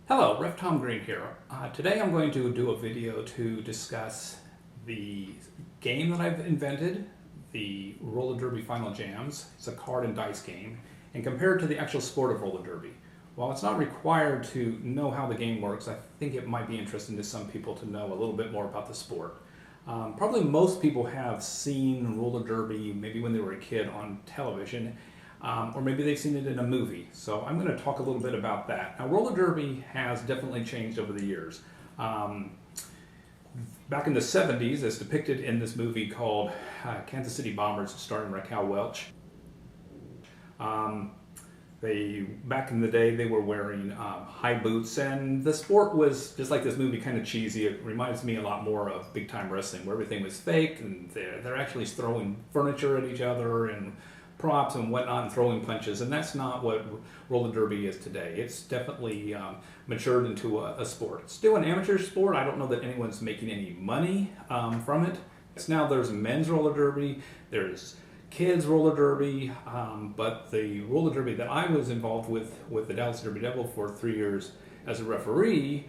Hello, Ref Tom Green here. Today I'm going to do a video to discuss the game that I've invented, the Roller Derby Final Jams. It's a card and dice game, and compare it to the actual sport of roller derby. While it's not required to know how the game works, I think it might be interesting to some people to know a little bit more about the sport. Probably most people have seen roller derby maybe when they were a kid on television, or maybe they've seen it in a movie. So I'm going to talk a little bit about that. Now, roller derby has definitely changed over the years. Back in the 70s, as depicted in this movie called Kansas City Bombers, starring Raquel Welch, back in the day, they were wearing high boots, and the sport was, just like this movie, kind of cheesy. It reminds me a lot more of big time wrestling, where everything was fake, and they're actually throwing furniture at each other, and props and whatnot, and throwing punches, and that's not what roller derby is today. It's definitely matured into a sport. It's still an amateur sport. I don't know that anyone's making any money from it. Now there's men's roller derby, there's kids roller derby, but the roller derby that I was involved with the Dallas Derby Devil for 3 years as a referee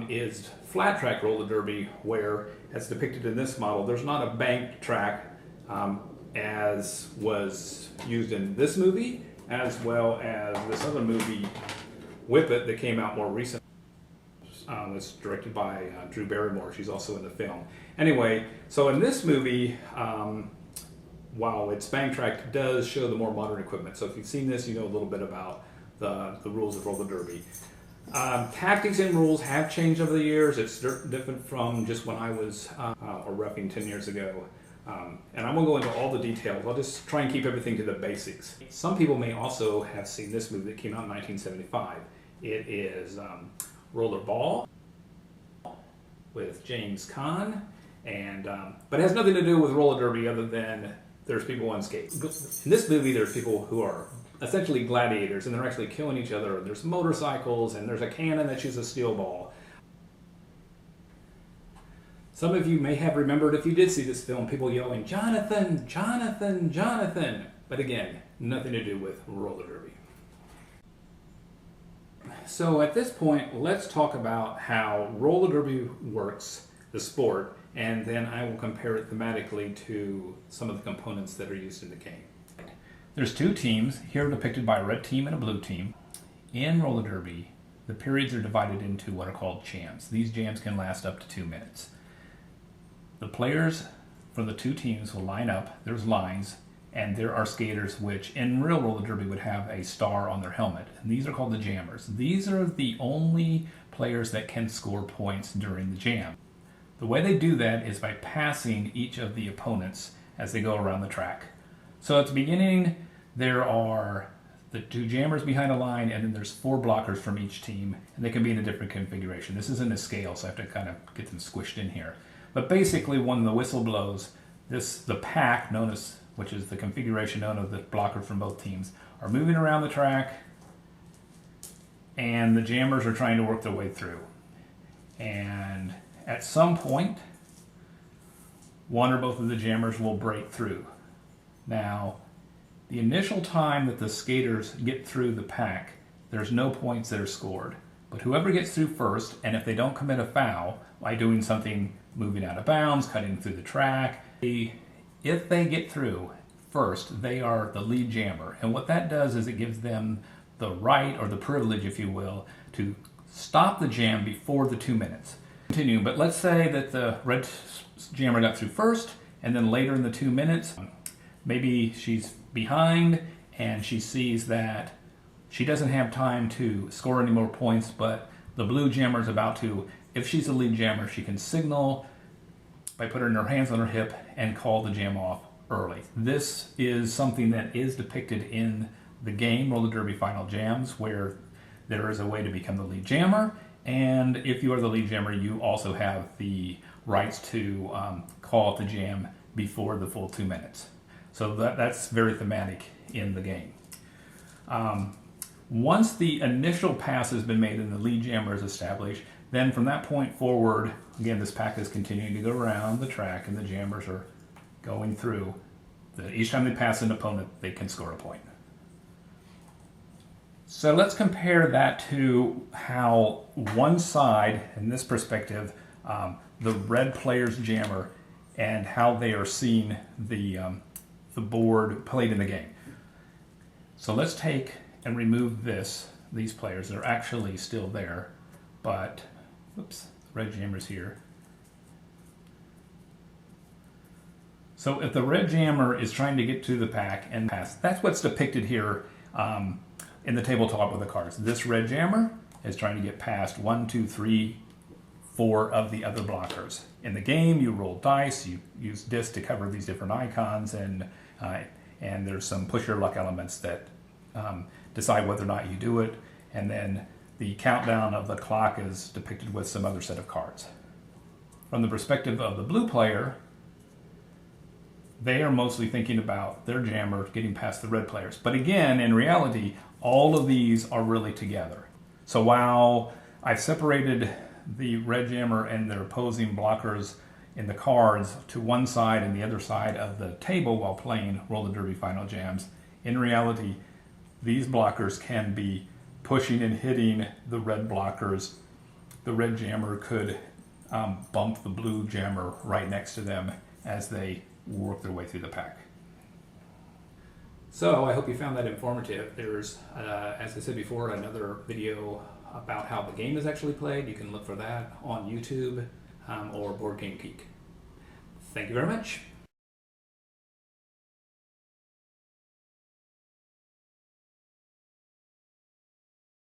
is flat track roller derby, where, as depicted in this model, there's not a banked track as was used in this movie, as well as this other movie, Whip It, that came out more recently. It's directed by Drew Barrymore. She's also in the film. Anyway, so in this movie, while it's bank tracked, it does show the more modern equipment. So if you've seen this, you know a little bit about the rules of roller derby. Tactics and rules have changed over the years. It's different from just when I was reffing 10 years ago. And I won't go into all the details. I'll just try and keep everything to the basics. Some people may also have seen this movie that came out in 1975. It is Rollerball with James Caan, but it has nothing to do with roller derby other than there's people on skates. In this movie, there's people who are essentially gladiators, and they're actually killing each other. There's motorcycles, and there's a cannon that shoots a steel ball. Some of you may have remembered, if you did see this film, people yelling, "Jonathan, Jonathan, Jonathan!" But again, nothing to do with roller derby. So at this point, let's talk about how roller derby works, the sport, and then I will compare it thematically to some of the components that are used in the game. There's two teams, here depicted by a red team and a blue team. In roller derby, the periods are divided into what are called jams. These jams can last up to 2 minutes. The players for the two teams will line up, there's lines, and there are skaters which in real roller derby would have a star on their helmet. And these are called the jammers. These are the only players that can score points during the jam. The way they do that is by passing each of the opponents as they go around the track. So at the beginning, there are the two jammers behind a line, and then there's 4 blockers from each team, and they can be in a different configuration. This isn't a scale, so I have to kind of get them squished in here. But basically, when the whistle blows, the pack, which is the configuration known as the blocker from both teams, are moving around the track, and the jammers are trying to work their way through. And at some point, one or both of the jammers will break through. Now, the initial time that the skaters get through the pack, there's no points that are scored. But whoever gets through first, and if they don't commit a foul by doing something, moving out of bounds, cutting through the track, if they get through first, they are the lead jammer. And what that does is it gives them the right, or the privilege, if you will, to stop the jam before the 2 minutes. Continue, but let's say that the red jammer got through first, and then later in the 2 minutes, maybe she's behind, and she sees that she doesn't have time to score any more points, but the blue jammer is about to. If she's the lead jammer, she can signal by putting her hands on her hip and call the jam off early. This is something that is depicted in the game Roller Derby Final Jams, where there is a way to become the lead jammer, and if you are the lead jammer, you also have the rights to call off the jam before the full 2 minutes. So that's very thematic in the game. Once the initial pass has been made and the lead jammer is established, then from that point forward, again, this pack is continuing to go around the track, and the jammers are going through. Each time they pass an opponent, they can score a point. So let's compare that to how one side, in this perspective, the red player's jammer, and how they are seeing the board played in the game. So let's take and remove these players. They're actually still there, but, oops, red jammer's here. So if the red jammer is trying to get to the pack and pass, that's what's depicted here in the tabletop with the cards. This red jammer is trying to get past 1, 2, 3, 4 of the other blockers. In the game, you roll dice, you use disc to cover these different icons, and there's some push your luck elements that decide whether or not you do it, and then the countdown of the clock is depicted with some other set of cards. From the perspective of the blue player, they are mostly thinking about their jammer getting past the red players. But again, in reality, all of these are really together. So while I've separated the red jammer and their opposing blockers in the cards to one side and the other side of the table while playing Roll the Derby Final Jams, in reality, these blockers can be pushing and hitting the red blockers. The red jammer could bump the blue jammer right next to them as they work their way through the pack. So I hope you found that informative. There's, as I said before, another video about how the game is actually played. You can look for that on YouTube or Board Game Geek. Thank you very much.